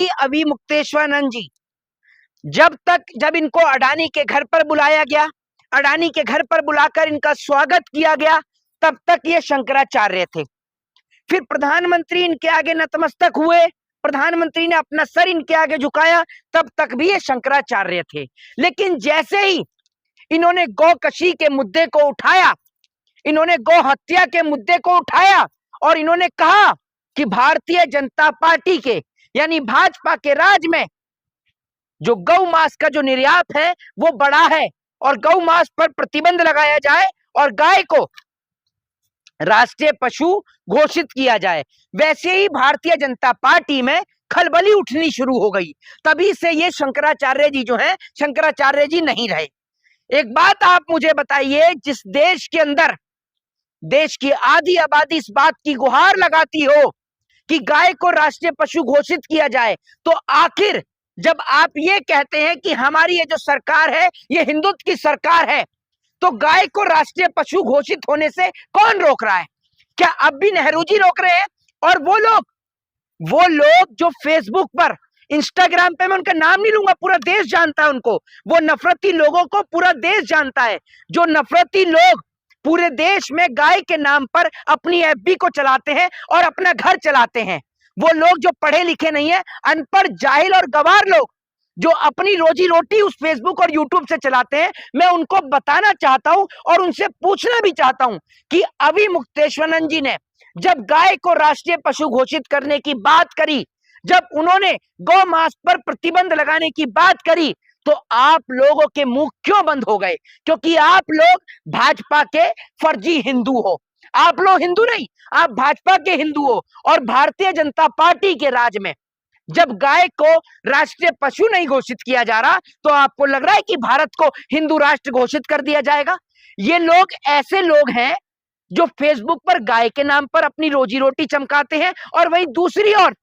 कि अभी मुक्तेश्वरानंद जी जब इनको अडानी के घर पर बुलाया गया, अडानी के घर पर बुलाकर इनका स्वागत किया गया, तब तक ये शंकराचार्य थे। फिर प्रधानमंत्री इनके आगे नतमस्तक हुए, प्रधानमंत्री ने अपना सर इनके आगे झुकाया, तब तक भी ये शंकराचार्य थे। लेकिन जैसे ही इन्होंने गौकशी के मुद्दे को उठाया, इन्होंने गौ हत्या के मुद्दे को उठाया और इन्होंने कहा कि भारतीय जनता पार्टी के यानी भाजपा के राज में जो गौ मांस का जो निर्यात है वो बड़ा है और गौ मांस पर प्रतिबंध लगाया जाए और गाय को राष्ट्रीय पशु घोषित किया जाए, वैसे ही भारतीय जनता पार्टी में खलबली उठनी शुरू हो गई। तभी से ये शंकराचार्य जी जो हैं, शंकराचार्य जी नहीं रहे। एक बात आप मुझे बताइए, जिस देश के अंदर देश की आधी आबादी इस बात की गुहार लगाती हो कि गाय को राष्ट्रीय पशु घोषित किया जाए, तो आखिर जब आप ये कहते हैं कि हमारी ये जो सरकार है ये हिंदुत्व की सरकार है, तो गाय को राष्ट्रीय पशु घोषित होने से कौन रोक रहा है? क्या अब भी नेहरू जी रोक रहे हैं? और वो लोग जो फेसबुक पर, इंस्टाग्राम पे, मैं उनका नाम नहीं लूंगा, पूरा देश जानता है उनको, वो नफरती लोगों को पूरा देश जानता है, जो नफरती लोग पूरे देश में गाय के नाम पर अपनी एफबी को चलाते हैं और अपना घर चलाते हैं, वो लोग जो पढ़े लिखे नहीं है, अनपढ़, जाहिल और गवार लोग जो अपनी रोजी रोटी उस फेसबुक और यूट्यूब से चलाते हैं, मैं उनको बताना चाहता हूं और उनसे पूछना भी चाहता हूं कि अभी मुक्तेश्वरानंद जी ने जब गाय को राष्ट्रीय पशु घोषित करने की बात करी, जब उन्होंने गौ मांस पर प्रतिबंध लगाने की बात करी, तो आप लोगों के मुंह क्यों बंद हो गए? क्योंकि आप लोग भाजपा के फर्जी हिंदू हो। आप लोग हिंदू नहीं, आप भाजपा के हिंदू हो। और भारतीय जनता पार्टी के राज में जब गाय को राष्ट्रीय पशु नहीं घोषित किया जा रहा, तो आपको लग रहा है कि भारत को हिंदू राष्ट्र घोषित कर दिया जाएगा? ये लोग ऐसे लोग हैं जो फेसबुक पर गाय के नाम पर अपनी रोजी रोटी चमकाते हैं और वही दूसरी ओर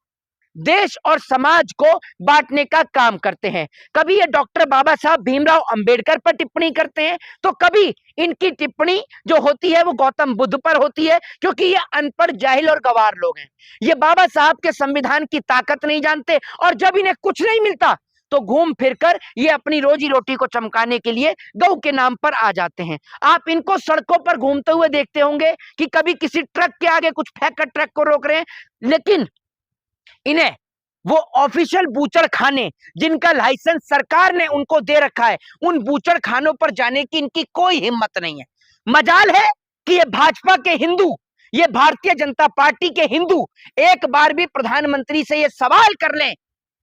देश और समाज को बांटने का काम करते हैं। कभी ये डॉक्टर बाबा साहब भीमराव अंबेडकर पर टिप्पणी करते हैं, तो कभी इनकी टिप्पणी जो होती है वो गौतम बुद्ध पर होती है, क्योंकि ये अनपढ़, जाहिल और गवार लोग हैं। ये बाबा साहब के संविधान की ताकत नहीं जानते और जब इन्हें कुछ नहीं मिलता तो घूम फिरकर ये अपनी रोजी रोटी को चमकाने के लिए गौ के नाम पर आ जाते हैं। आप इनको सड़कों पर घूमते हुए देखते होंगे कि कभी किसी ट्रक के आगे कुछ फेंक ट्रक को रोक रहे हैं, लेकिन इन्हें वो ऑफिशियल बूचड़ खाने जिनका लाइसेंस सरकार ने उनको दे रखा है, उन बूचड़ खानों पर जाने की इनकी कोई हिम्मत नहीं है। मजाल है कि ये भाजपा के हिंदू, ये भारतीय जनता पार्टी के हिंदू एक बार भी प्रधानमंत्री से ये सवाल कर लें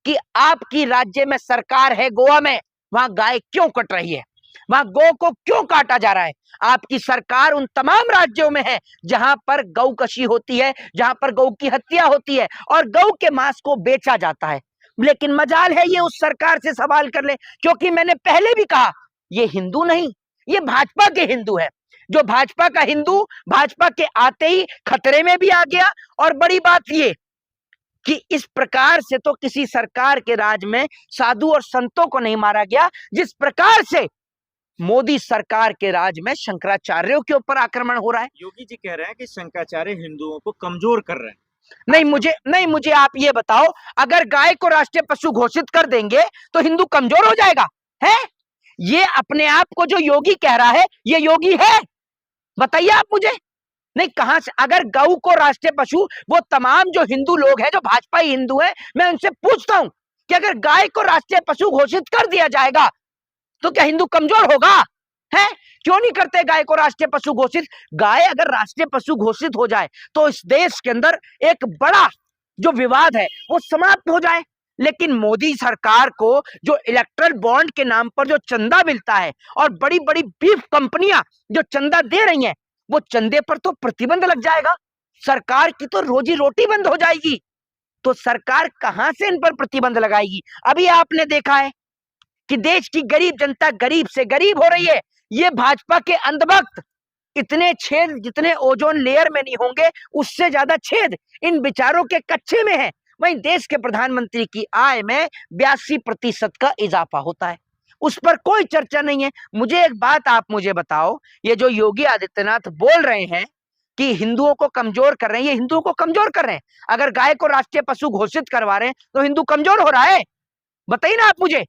कि आपकी राज्य में सरकार है गोवा में, वहां गाय क्यों कट रही है, वहां गौ को क्यों काटा जा रहा है? आपकी सरकार उन तमाम राज्यों में है जहां पर गौ कशी होती है, जहां पर गौ की हत्या होती है और गौ के मांस को बेचा जाता है। लेकिन मजाल है ये उस सरकार से सवाल कर ले, क्योंकि मैंने पहले भी कहा ये हिंदू नहीं, ये भाजपा के हिंदू है। जो भाजपा का हिंदू भाजपा के आते ही खतरे में भी आ गया। और बड़ी बात ये कि इस प्रकार से तो किसी सरकार के राज में साधु और संतों को नहीं मारा गया, जिस प्रकार से मोदी सरकार के राज में शंकराचार्यों के ऊपर आक्रमण हो रहा है। योगी जी कह रहे हैं कि शंकराचार्य हिंदुओं को कमजोर कर रहे हैं। नहीं मुझे आप ये बताओ, अगर गाय को राष्ट्रीय पशु घोषित कर देंगे तो हिंदू कमजोर हो जाएगा? है ये अपने आप को जो योगी कह रहा है, ये योगी है? बताइए आप मुझे। नहीं, कहां से? अगर गौ को राष्ट्रीय पशु, वो तमाम जो हिंदू लोग हैं, जो भाजपाई हिंदू हैं, मैं उनसे पूछता हूं कि अगर गाय को राष्ट्रीय पशु घोषित कर दिया जाएगा तो क्या हिंदू कमजोर होगा? है क्यों नहीं करते गाय को राष्ट्रीय पशु घोषित? गाय अगर राष्ट्रीय पशु घोषित हो जाए तो इस देश के अंदर एक बड़ा जो विवाद है वो समाप्त हो जाए। लेकिन मोदी सरकार को जो इलेक्ट्रल बॉन्ड के नाम पर जो चंदा मिलता है और बड़ी बड़ी बीफ कंपनियां जो चंदा दे रही हैं, वो चंदे पर तो प्रतिबंध लग जाएगा, सरकार की तो रोजी रोटी बंद हो जाएगी। तो सरकार कहां से इन पर प्रतिबंध लगाएगी? अभी आपने देखा है कि देश की गरीब जनता गरीब से गरीब हो रही है। ये भाजपा के अंधभक्त, इतने छेद जितने ओजोन लेयर में नहीं होंगे उससे ज्यादा छेद इन विचारों के कच्चे में है। वहीं देश के प्रधानमंत्री की आय में 82% का इजाफा होता है, उस पर कोई चर्चा नहीं है। मुझे एक बात आप मुझे बताओ, ये जो योगी आदित्यनाथ बोल रहे हैं कि हिंदुओं को कमजोर कर रहे हैं, ये हिंदुओं को कमजोर कर रहे हैं। अगर गाय को राष्ट्रीय पशु घोषित करवा रहे हैं तो हिंदू कमजोर हो रहा है? बताइए ना आप मुझे।